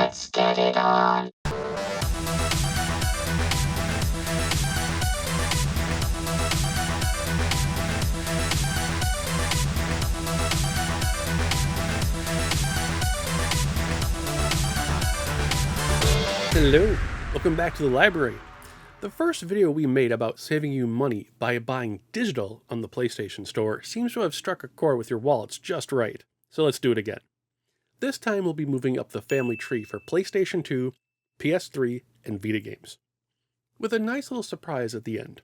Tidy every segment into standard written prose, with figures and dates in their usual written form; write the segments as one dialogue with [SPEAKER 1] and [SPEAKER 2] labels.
[SPEAKER 1] Let's get it on.
[SPEAKER 2] Hello, welcome back to the library. The first video we made about saving you money by buying digital on the PlayStation Store seems to have struck a chord with your wallets just right, so let's do it again. This time we'll be moving up the family tree for PlayStation 2, PS3, and Vita games, with a nice little surprise at the end.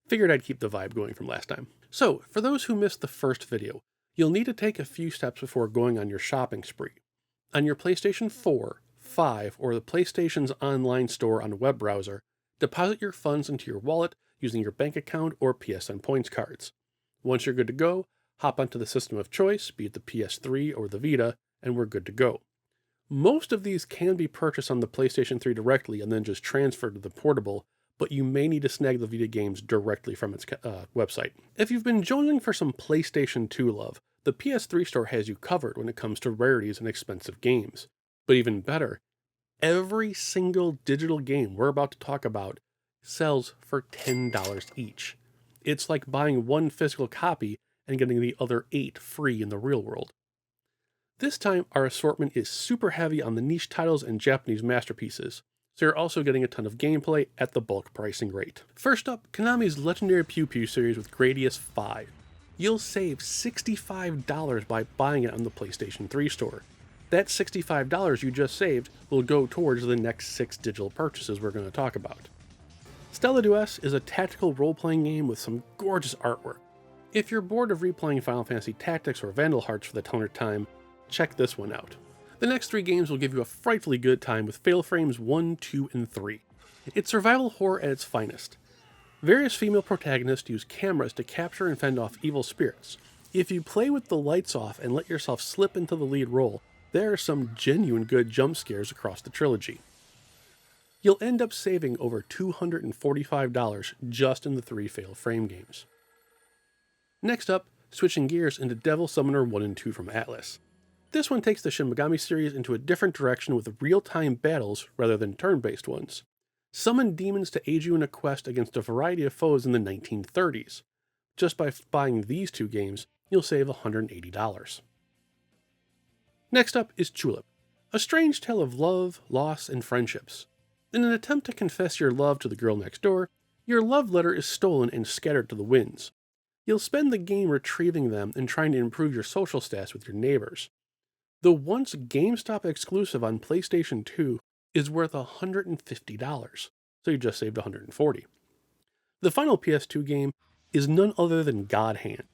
[SPEAKER 2] Figured I'd keep the vibe going from last time. So, for those who missed the first video, you'll need to take a few steps before going on your shopping spree. On your PlayStation 4, 5, or the PlayStation's online store on a web browser, deposit your funds into your wallet using your bank account or PSN points cards. Once you're good to go, hop onto the system of choice, be it the PS3 or the Vita, and we're good to go. Most of these can be purchased on the PlayStation 3 directly and then just transferred to the portable, but you may need to snag the Vita games directly from its website. If you've been jonesing for some PlayStation 2 love, the PS3 Store has you covered when it comes to rarities and expensive games. But even better, every single digital game we're about to talk about sells for $10 each. It's like buying one physical copy and getting the other 8 free in the real world. This time, our assortment is super heavy on the niche titles and Japanese masterpieces, so you're also getting a ton of gameplay at the bulk pricing rate. First up, Konami's legendary Pew Pew series with Gradius 5. You'll save $65 by buying it on the PlayStation 3 Store. That $65 you just saved will go towards the next 6 digital purchases we're going to talk about. Stella Dues is a tactical role-playing game with some gorgeous artwork. If you're bored of replaying Final Fantasy Tactics or Vandal Hearts for the 10th time, check this one out. The next 3 games will give you a frightfully good time with Fatal Frames 1, 2, and 3. It's survival horror at its finest. Various female protagonists use cameras to capture and fend off evil spirits. If you play with the lights off and let yourself slip into the lead role, there are some genuine good jump scares across the trilogy. You'll end up saving over $245 just in the 3 Fatal Frame games. Next up, switching gears into Devil Summoner 1 and 2 from Atlas. This one takes the Shin Megami series into a different direction with real-time battles rather than turn-based ones. Summon demons to aid you in a quest against a variety of foes in the 1930s. Just by buying these 2 games, you'll save $180. Next up is Tulip, a strange tale of love, loss, and friendships. In an attempt to confess your love to the girl next door, your love letter is stolen and scattered to the winds. You'll spend the game retrieving them and trying to improve your social status with your neighbors. The once GameStop exclusive on PlayStation 2 is worth $150, so you just saved $140. The final PS2 game is none other than God Hand,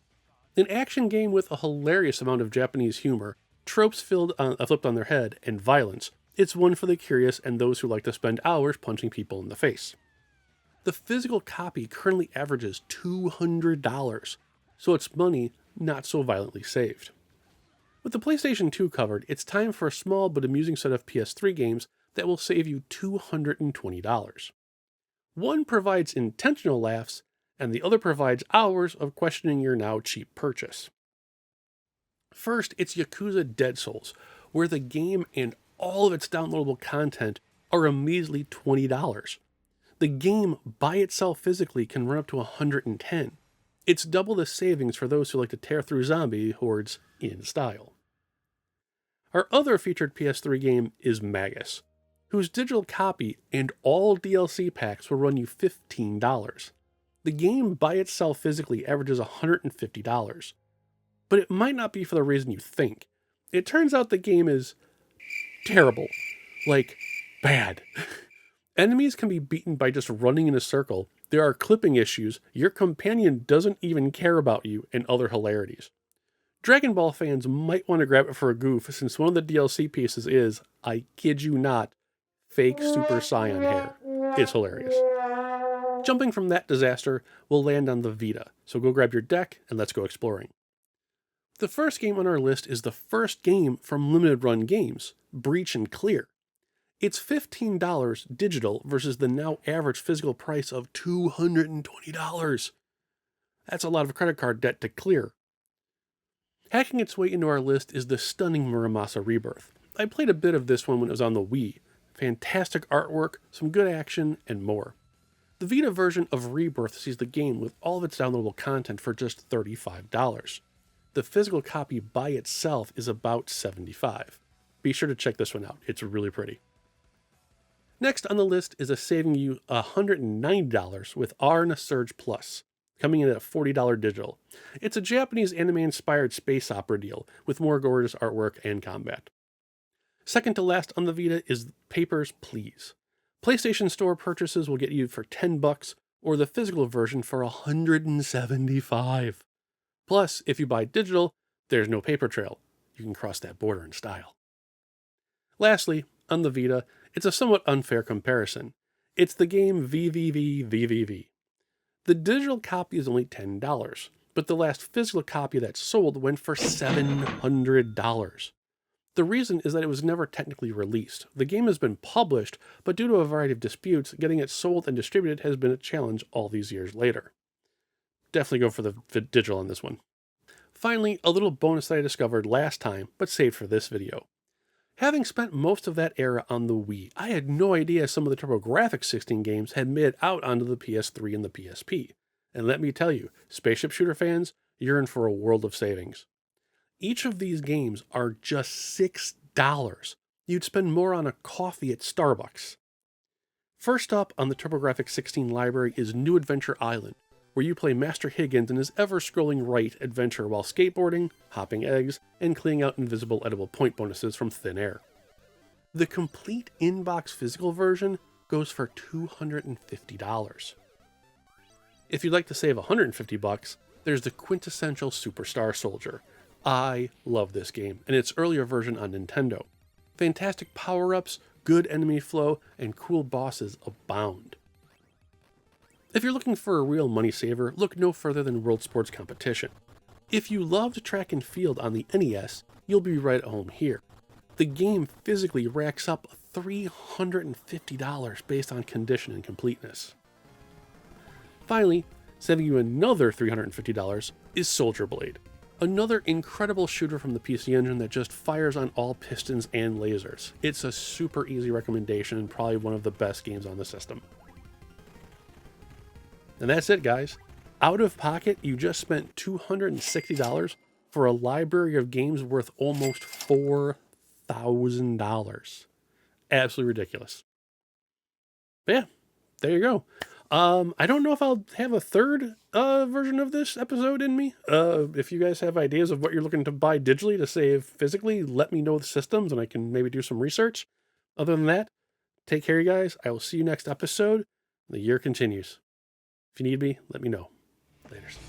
[SPEAKER 2] an action game with a hilarious amount of Japanese humor, tropes flipped on their head, and violence. It's one for the curious and those who like to spend hours punching people in the face. The physical copy currently averages $200, so it's money not so violently saved. With the PlayStation 2 covered, it's time for a small but amusing set of PS3 games that will save you $220. One provides intentional laughs, and the other provides hours of questioning your now cheap purchase. First, it's Yakuza Dead Souls, where the game and all of its downloadable content are a measly $20. The game by itself physically can run up to $110. It's double the savings for those who like to tear through zombie hordes in style. Our other featured PS3 game is Maggus, whose digital copy and all DLC packs will run you $15. The game by itself physically averages $150, but it might not be for the reason you think. It turns out the game is terrible, like bad. Enemies can be beaten by just running in a circle, there are clipping issues, your companion doesn't even care about you, and other hilarities. Dragon Ball fans might want to grab it for a goof, since one of the DLC pieces is, I kid you not, fake Super Saiyan hair. It's hilarious. Jumping from that disaster, we'll land on the Vita, so go grab your deck and let's go exploring. The first game on our list is the first game from Limited Run Games, Breach and Clear. It's $15 digital versus the now average physical price of $220. That's a lot of credit card debt to clear. Hacking its way into our list is the stunning Muramasa Rebirth, I played a bit of this one when it was on the Wii. Fantastic artwork, some good action, and more. The Vita version of Rebirth sees the game with all of its downloadable content for just $35. The physical copy by itself is about $75. Be sure to check this one out, it's really pretty. Next on the list is saving you $190 with Arn Surge Plus, coming in at $40 digital. It's a Japanese anime-inspired space opera deal with more gorgeous artwork and combat. Second to last on the Vita is Papers, Please. PlayStation Store purchases will get you for $10 or the physical version for $175. Plus, if you buy digital, there's no paper trail. You can cross that border in style. Lastly, on the Vita, it's a somewhat unfair comparison. It's the game VVV. The digital copy is only $10, but the last physical copy that sold went for $700. The reason is that it was never technically released. The game has been published, but due to a variety of disputes, getting it sold and distributed has been a challenge all these years later. Definitely go for the digital on this one. Finally, a little bonus that I discovered last time, but saved for this video. Having spent most of that era on the Wii, I had no idea some of the TurboGrafx-16 games had made it out onto the PS3 and the PSP. And let me tell you, spaceship shooter fans, you're in for a world of savings. Each of these games are just $6. You'd spend more on a coffee at Starbucks. First up on the TurboGrafx-16 library is New Adventure Island, where you play Master Higgins and his ever-scrolling right adventure while skateboarding, hopping eggs, and cleaning out invisible edible point bonuses from thin air. The complete in-box physical version goes for $250. If you'd like to save $150, there's the quintessential Superstar Soldier. I love this game, and its earlier version on Nintendo. Fantastic power-ups, good enemy flow, and cool bosses abound. If you're looking for a real money saver, look no further than World Sports Competition. If you loved track and field on the NES, you'll be right at home here. The game physically racks up $350 based on condition and completeness. Finally, saving you another $350 is Soldier Blade. Another incredible shooter from the PC Engine that just fires on all pistons and lasers. It's a super easy recommendation and probably one of the best games on the system. And that's it, guys. Out of pocket, you just spent $260 for a library of games worth almost $4,000. Absolutely ridiculous. But yeah, there you go. I don't know if I'll have a third version of this episode in me. If you guys have ideas of what you're looking to buy digitally to save physically, let me know the systems and I can maybe do some research. Other than that, take care, you guys. I will see you next episode. The year continues. If you need me, let me know. Laters.